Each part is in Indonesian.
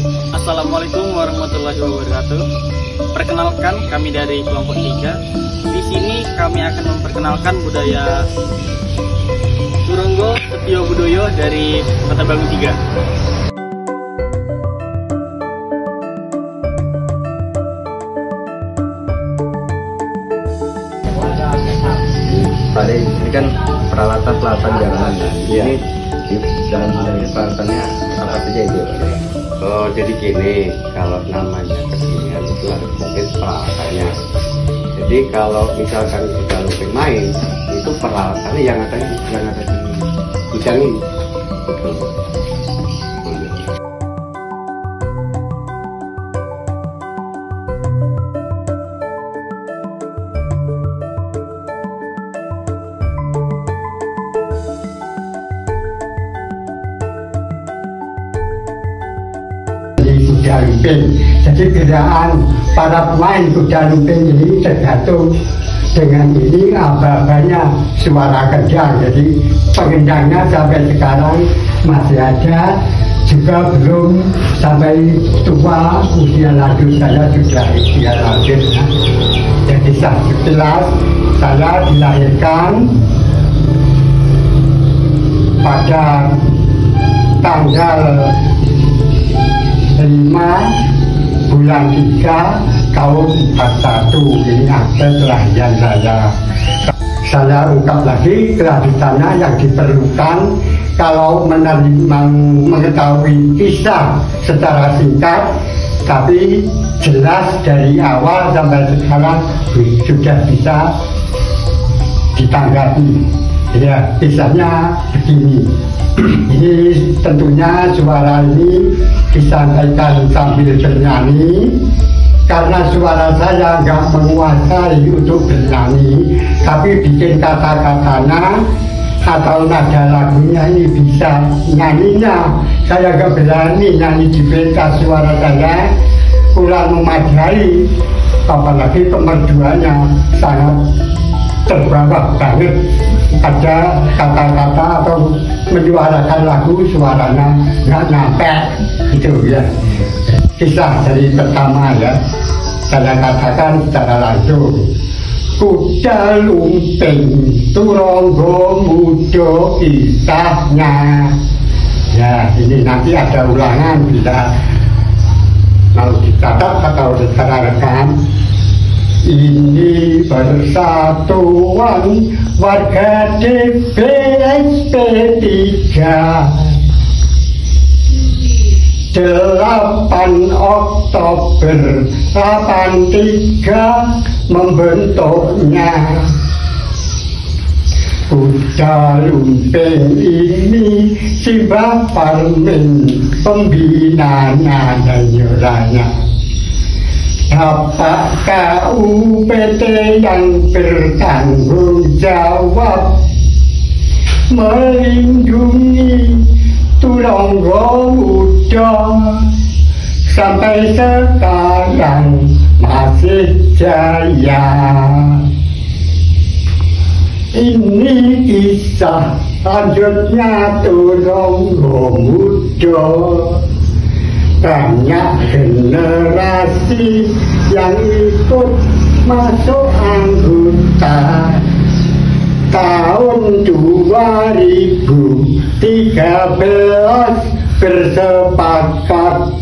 Assalamualaikum warahmatullahi wabarakatuh. Perkenalkan, kami dari kelompok 3. Di sini kami akan memperkenalkan budaya Turonggo Setio Budoyo dari Kota Bangun 3. Tadi ini kan peralatan jalanan. Ini dalam peralatannya apa saja itu? Oh, jadi gini, kalau namanya kesenian itu harus mungkin peralatannya. Jadi kalau misalkan kita lupa main, itu peralatannya yang ada di gudang ini. Kuda lumping. Jadi gerakan para pemain kuda lumping ini tergantung dengan ini apa-apanya suara kencang. Jadi pengendangnya sampai sekarang masih ada, juga belum sampai tua, usia lanjut saya sudah usia lanjut. Jadi sekilas saya dilahirkan pada tanggal 5 bulan 3 tahun 41. Ini akte kelahiran saya. Saya ungkap lagi kelanjutannya yang diperlukan kalau mengetahui kisah secara singkat, tapi jelas dari awal sampai sekarang sudah bisa ditanggapi. Ya, kisahnya begini. Ini tentunya suara ini disampaikan sambil bernyanyi, karena suara saya nggak menguasai untuk bernyanyi, tapi bikin kata-katanya atau nada lagunya ini bisa nyanyinya. Saya nggak berani nyanyi di pentas, suara saya kurang memadai, apalagi kemerduannya sangat terbawah banget. Ada kata-kata atau menyuarakan lagu suaranya nggak nyampe gitu ya. Kisah dari pertama ya, saya katakan secara langsung. Kuda lumping Turonggo mudo kisahnya. Ya, ini nanti ada ulangan bila mau dicatat atau secara rekam. Ini persatuan warga DPSP 3 8 Oktober 83 membentuknya. Kuda lumping ini Simbah Parmin pembinanya dan yoranya. Bapak KUPT yang bertanggung jawab melindungi Turonggo muda sampai sekarang masih jaya. Ini kisah lanjutnya Turonggo muda. Banyak generasi yang ikut masuk anggota. Tahun 2013 bersepakat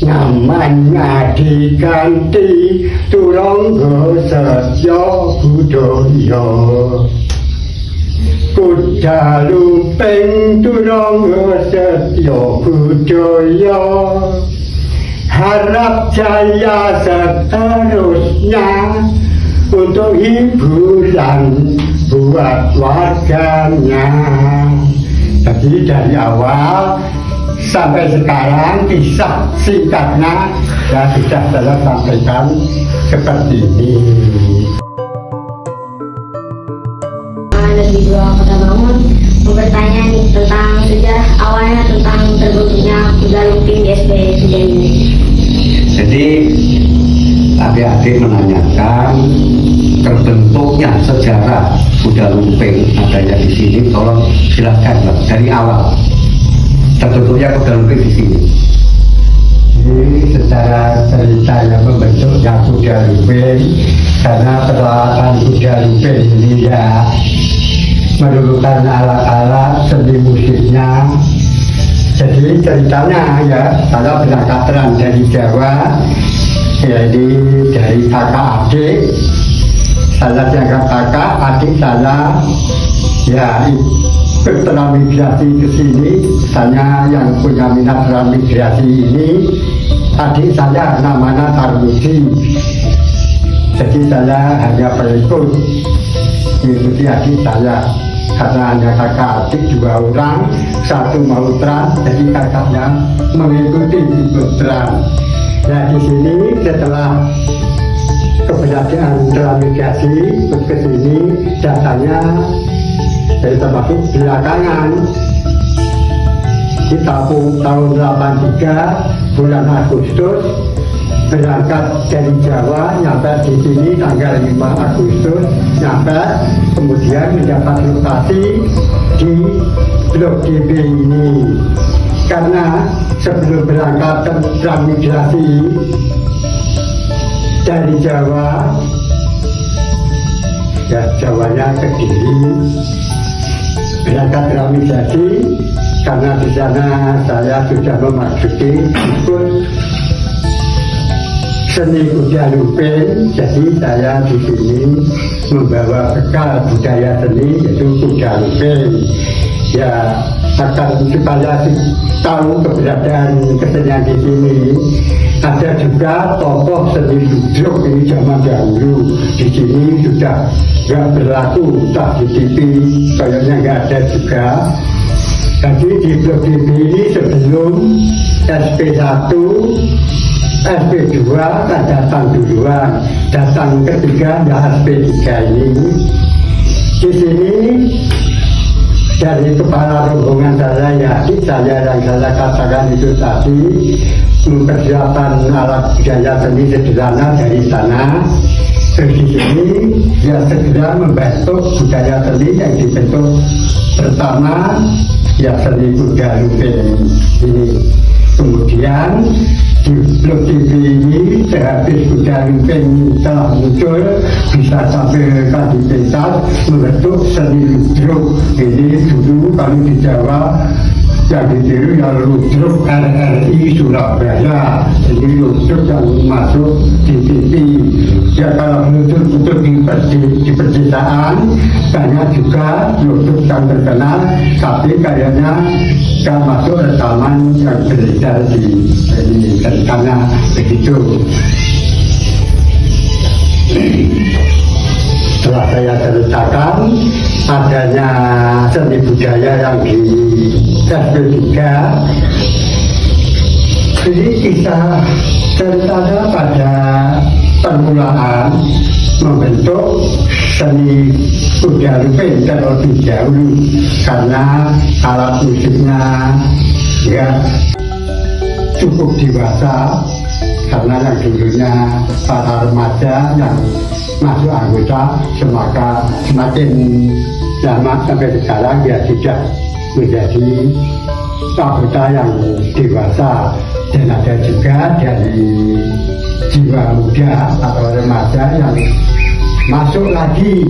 namanya diganti Turonggo Setio Budoyo. Kuda lumping Turonggo Setio Budoyo, harap jaya seterusnya untuk hiburan buat warganya. Jadi dari awal sampai sekarang kisah singkatnya ya sudah saya sampaikan seperti ini. Negeri 2 Kota Bangun bertanya nih tentang sejarah awalnya tentang terbentuknya kuda lumping di SD ini. Jadi adik-adik menanyakan terbentuknya sejarah kuda lumping adanya di sini. Tolong silahkan dari awal terbentuknya kuda lumping di sini. Ini secara cerita yang membentuknya kuda lumping, karena peralatan kuda lumping ini ya memerlukan alat-alat seni musiknya. Jadi ceritanya ya, kalau berangkatan dari Jawa, jadi dari kakak adik, saya dianggap kakak, adik saya ya ikut transmigrasi ke sini. Saya yang punya minat transmigrasi ini, adik saya namanya Tarmuji. Jadi saya hanya berikut mengikuti adik saya, karena hanya kakak adik 2 orang, satu mau trans, jadi kakaknya mengikuti ikut trans. Nah di sini setelah keberadaan transmigrasi ke sini, datanya dari termasuk belakangan di tahun 83 bulan Agustus berangkat dari Jawa, nyampe di sini tanggal 5 Agustus, nyampe kemudian mendapat lokasi di Blok DB ini. Karena sebelum berangkat transmigrasi dari Jawa, ya Jawanya Kediri, berangkat transmigrasi karena di sana saya sudah memasuki ikut seni kuda lumping, jadi saya di sini membawa bekal budaya seni yaitu kuda lumping. Ya akan supaya tahu keberadaan kesenian di sini. Ada juga tokoh seni ludruk ini zaman dahulu di sini sudah nggak berlaku, tak di TV kayaknya nggak ada juga. Jadi di Blok DB ini sebelum SP1, SP2 kan datang duluan, datang ketiga ya SP3 ini. Di sini dari kepala rombongan saya ya, saya yang saya katakan itu tadi mempersiapkan alat budaya seni sederhana dari sana. Terus di sini ya segera membentuk budaya seni yang dibentuk pertama ya seni kuda lumping ini. Kemudian di Blok DB ini sehabis kuda lumping telah muncul, bisa sampai kali pentas membentuk seni ludruk. Ini dulu kalau di Jawa yang ditiru yang ludruk RRI Surabaya. Ini ludruk yang masuk di TV. Ya kalau ludruk di percintaan banyak juga ludruk yang terkenal, tapi kayaknya kan masuk rekaman yang beredar di ini, karena begitu. Setelah saya ceritakan adanya seni budaya yang di SP3, jadi kisah ceritanya pada permulaan membentuk seni kuda lumping terlebih dahulu, karena alat musiknya ya cukup dewasa, karena yang dulunya para remaja yang masuk anggota, semakin lama sampai sekarang ya sudah menjadi anggota yang dewasa. Dan ada juga dari jiwa muda atau remaja yang masuk lagi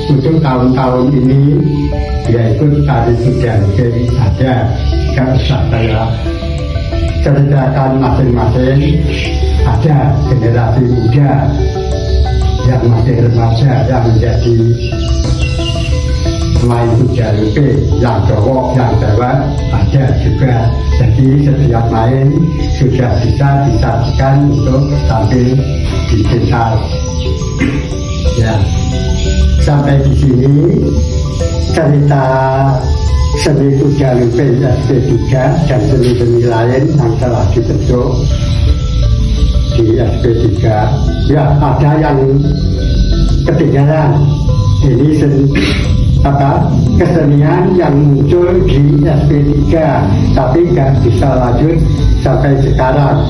untuk tahun-tahun ini, yaitu tari kuda lumping. Ada, gak usah saya ceritakan masing-masing. Ada generasi muda yang masih remaja yang menjadi main kuda lumping, yang cowok, yang cewek ada juga. Jadi setiap main sudah bisa disajikan untuk tampil di pentas. Ya, sampai di sini cerita seni kuda lumping SP3 dan seni-seni lain yang telah dibentuk di SP3. Ya, ada yang ketinggalan. Ini kesenian yang muncul di SP3 tapi nggak bisa lanjut sampai sekarang.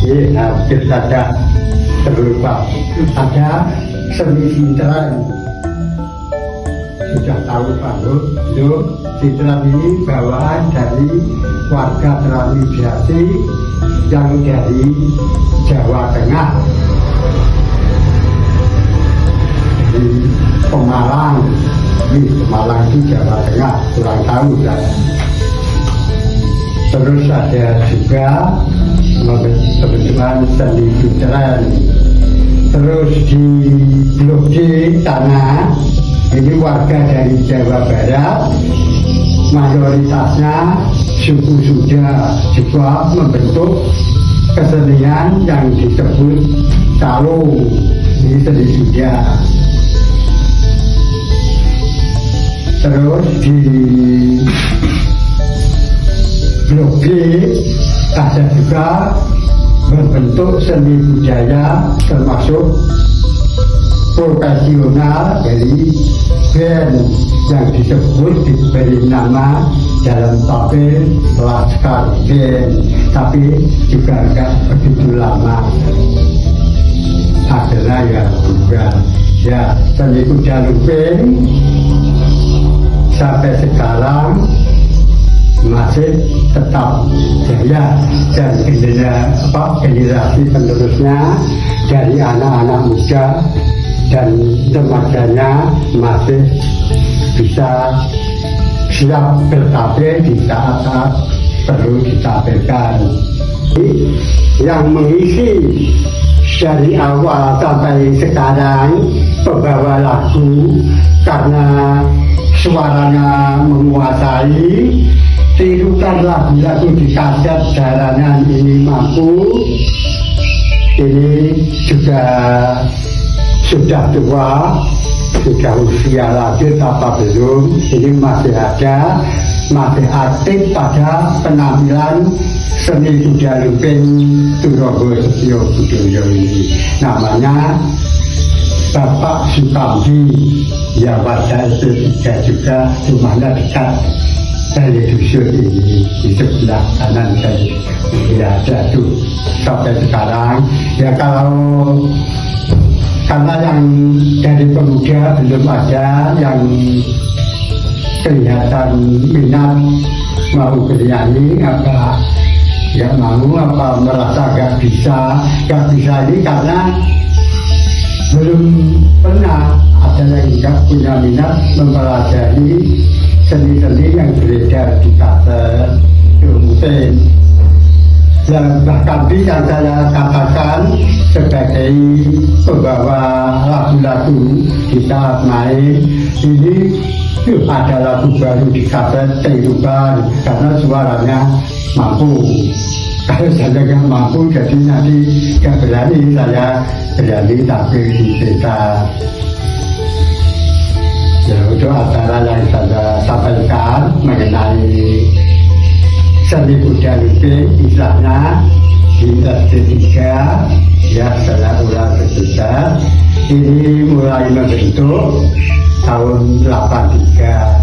Ini hampir saja terlupa. Ada seni sintren. Sudah tahu panggung belum? Sintren ini bawaan dari warga transmigrasi yang dari Jawa Tengah, dari Pemalang. Di Pemalang itu Jawa Tengah, kurang tahu saya. Terus ada juga kebetulan seni Bitren. Terus di Blok G sana ini warga dari Jawa Barat, mayoritasnya suku Sunda juga membentuk kesenian yang disebut calung, ini seni Sunda. Terus di Blok G ada juga berbentuk seni budaya termasuk profesional dari band yang disebut diberi nama dalam tabel Laskar Band, tapi juga enggak begitu lama adalah yang juga ya seni kuda lumping sampai sekarang masih tetap jaya, dan generasi penerusnya dari anak-anak muda dan remajanya masih bisa siap bertampil di saat-saat perlu ditampilkan. Yang mengisi dari awal sampai sekarang pembawa lagu karena suaranya menguasai, tirukan lagu-lagu di kaset Jalanan Ini Mampu. Ini juga sudah tua, sudah usia lanjut apa belum, ini masih ada, masih aktif pada penampilan seni kuda lumping Turogo Setio Budoyo ini. Namanya Bapak Sukamdi, ya warga SP3 juga, rumahnya dekat dari dusun ini di sebelah kanan saya. Ya jatuh sampai sekarang. Ya kalau karena yang dari pemuda belum ada yang kelihatan minat mau bernyanyi, apa ya mau, apa merasa gak bisa ini karena belum pernah ada yang tidak punya minat mempelajari seni-seni yang beredar di kaset lumping. Dan bahkan yang saya katakan sebagai pembawa lagu-lagu kita main ini ada lagu baru di kaset kehidupan karena suaranya mampu. Kalau saya nggak mampu, jadi nanti nggak berani, saya berani tampil di desa. Ya, itu acara yang saya sampaikan mengenai seni kuda lumping, istilahnya di SP3, ya saya ulang bercerita. Ini mulai membentuk tahun 83.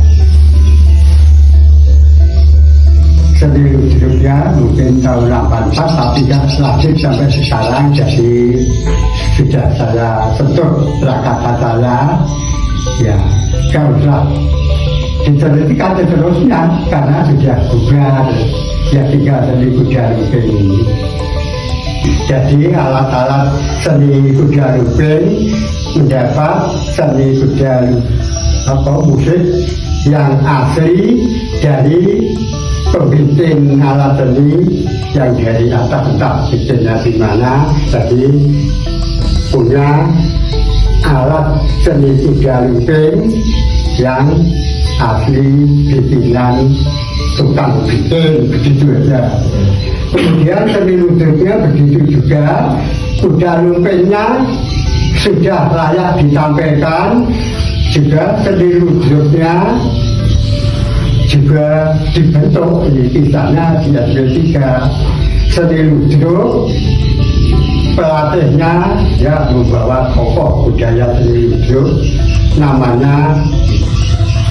Seni ludruknya mungkin tahun 84, tapi tidak lanjut sampai sekarang, jadi sudah saya sentuh kata saya, ya kalau sudah ditelitikan seterusnya karena sudah bubar, ya tinggal seni kuda lumping ini. Jadi alat-alat seni kuda lumping mendapat seni kuda musik yang asli dari pembimbing alat seni yang dari atas, entah bikinnya di mana, jadi punya alat seni kuda lumping yang asli bikinan tukang bikin, begitu aja. Kemudian seni ludruknya begitu juga, kuda lumpingnya sudah layak ditampilkan, juga seni ludruknya juga dibentuk. Ini kisahnya di SP3 seni ludruk, pelatihnya ya membawa tokoh budaya seni ludruk, namanya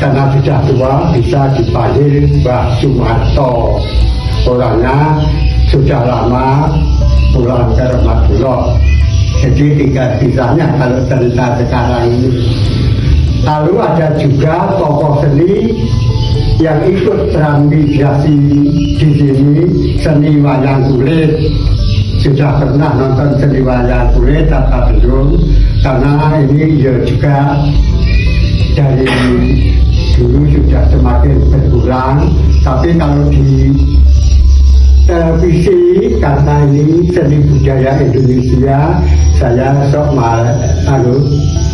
karena sudah tua bisa dipanggil Mbah Sumarto. Orangnya sudah lama pulang ke Ramadullah, jadi tinggal kisahnya kalau cerita sekarang ini. Lalu ada juga tokoh seni yang ikut transmigrasi di sini seni wayang kulit. Sudah pernah nonton seni wayang kulit atau belum? Karena ini ya juga dari dulu sudah semakin berkurang. Tapi kalau di televisi, karena ini seni budaya Indonesia, saya sok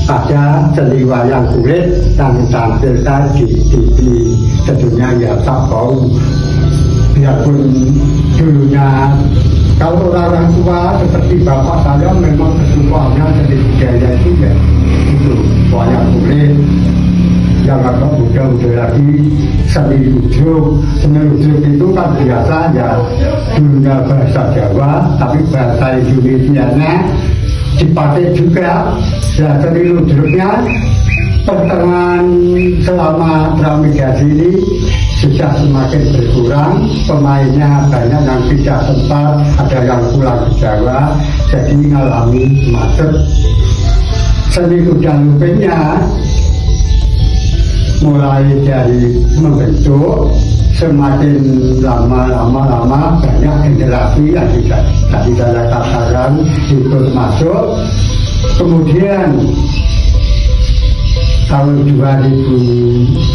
ada seni wayang kulit yang ditampilkan di TV. Tentunya ya tak mau, biarpun dulunya kalau orang tua seperti bapak saya memang kesukanya seni budaya itu ya itu wayang kulit. Yang agak muda-muda lagi seni ludruk. Seni ludruk itu kan biasa ya dulunya bahasa Jawa, tapi bahasa Indonesia-nya dipakai juga. Ya seni ludruknya pertengahan selama transmigrasi ini sudah semakin berkurang. Pemainnya banyak yang tidak sempat, ada yang pulang ke Jawa, jadi mengalami macet. Seni kuda lumpingnya mulai dari membentuk semakin lama banyak generasi yang tidak tadi saya katakan ikut masuk. Kemudian tahun 2013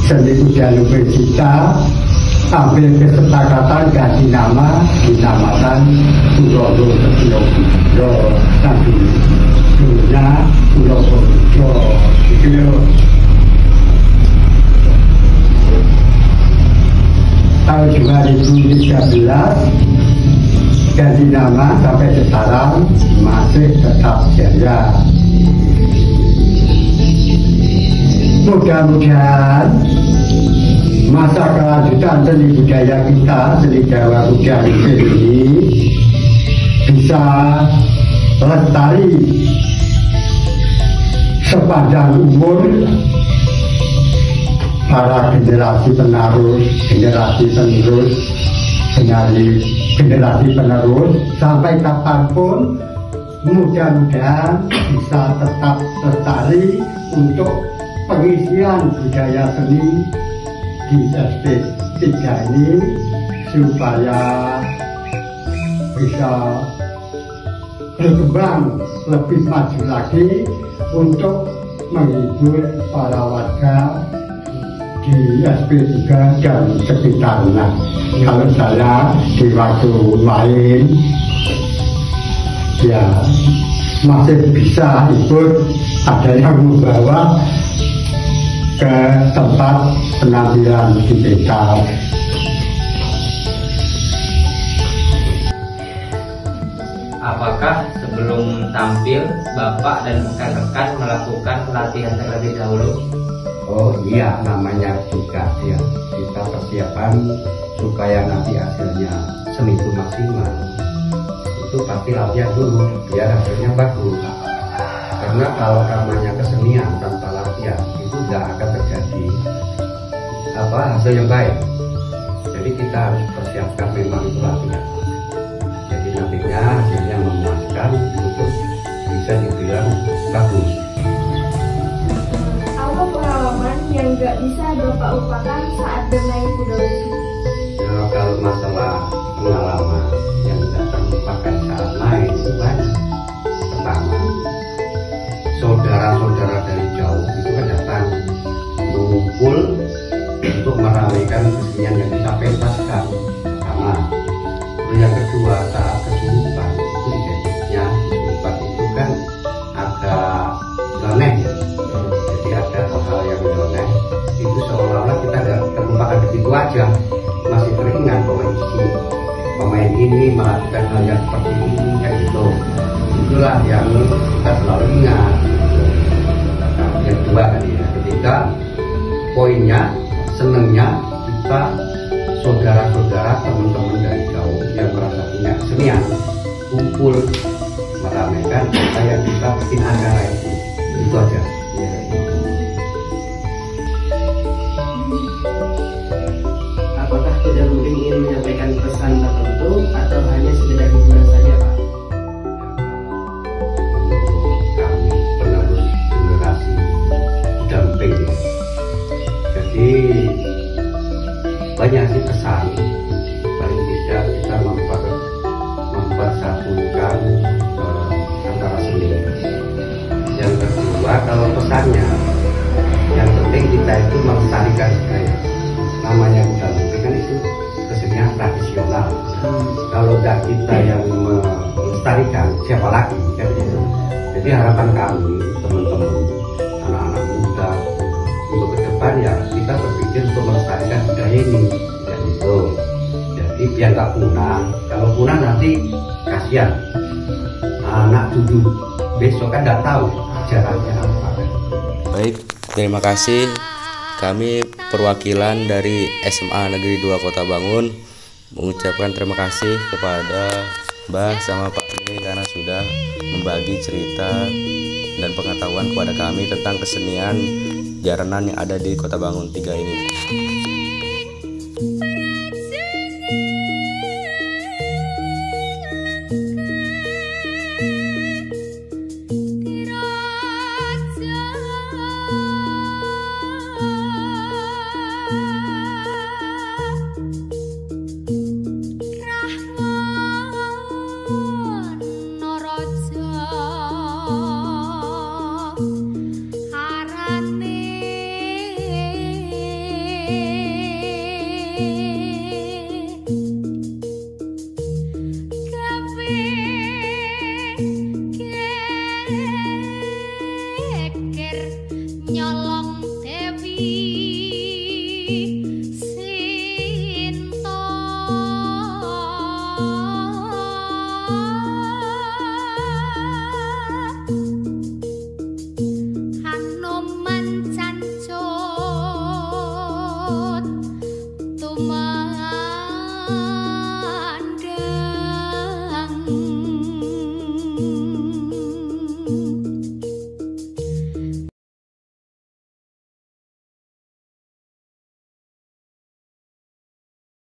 seni kuda lumping kita ambil kesepakatan ganti nama, dinamakan Pulau Bogor. Nanti dulunya Pulau Bogor itu. Tahun 2013 ganti nama sampai sekarang masih tetap jaya. Mudah-mudahan masa kelanjutan seni budaya kita, seni Jawa Kuda Lumping ini bisa lestari sepanjang umur para generasi penerus, generasi penerus sampai kapanpun mudah-mudahan bisa tetap lestari untuk pengisian budaya seni di SP3 ini supaya bisa berkembang lebih maju lagi untuk menghibur para warga di SP3 dan sekitarnya. Kalau saya di waktu lain ya masih bisa ikut, ada yang membawa ke tempat penampilan di PK. Apakah sebelum tampil Bapak dan rekan-rekan melakukan latihan terlebih dahulu? Oh iya, namanya juga ya, kita persiapan supaya nanti hasilnya seni itu maksimal. Itu pasti latihan dulu biar hasilnya bagus. Karena kalau namanya kesenian tanpa latihan itu tidak akan terjadi hasil yang baik. Jadi kita harus persiapkan memang itu latihan. Jadi nantinya hasilnya memuaskan untuk bisa dibilang bagus. Apa pengalaman yang nggak bisa Bapak lupakan saat bermain kuda lumping? Nah, kalau masalah pengalaman yang tidak terlupakan saat main itu banyak. Pertama, saudara-saudara dari jauh itu kan datang mengumpul untuk meramaikan kesenian yang kita pentaskan. Pertama, yang kedua saat kesurupan itu identiknya kesurupan itu kan agak nyeleneh ya. Jadi ada hal-hal yang nyeleneh itu seolah-olah kita nggak terlupakan begitu aja, masih teringat pemain ini melakukan hal yang seperti ini kayak gitu. Itulah yang kita selalu ingat. Yang kedua tadi ya, ketiga poinnya senengnya kita saudara-saudara teman-teman dari jauh yang merasa punya kesenian kumpul meramaikan apa yang kita bikin acara itu aja ya. Apakah kuda lumping ingin menyampaikan pesan tertentu atau hanya sekedar hiburan saja, Pak? Menurut kami penerus generasi kuda lumping ya. Jadi besarnya, yang penting kita itu melestarikan budaya. Namanya kuda lumping kan itu kesenian tradisional. Kalau tidak kita yang melestarikan, siapa lagi kan gitu. Jadi harapan kami teman-teman anak-anak muda untuk ke depan ya kita berpikir untuk melestarikan budaya ini ya gitu. Jadi biar nggak punah. Kalau punah nanti kasihan anak cucu besok kan nggak tahu sejarahnya apa. Baik, terima kasih. Kami perwakilan dari SMA Negeri 2 Kota Bangun mengucapkan terima kasih kepada Mbah sama Pak ini karena sudah membagi cerita dan pengetahuan kepada kami tentang kesenian jaranan yang ada di Kota Bangun 3 ini.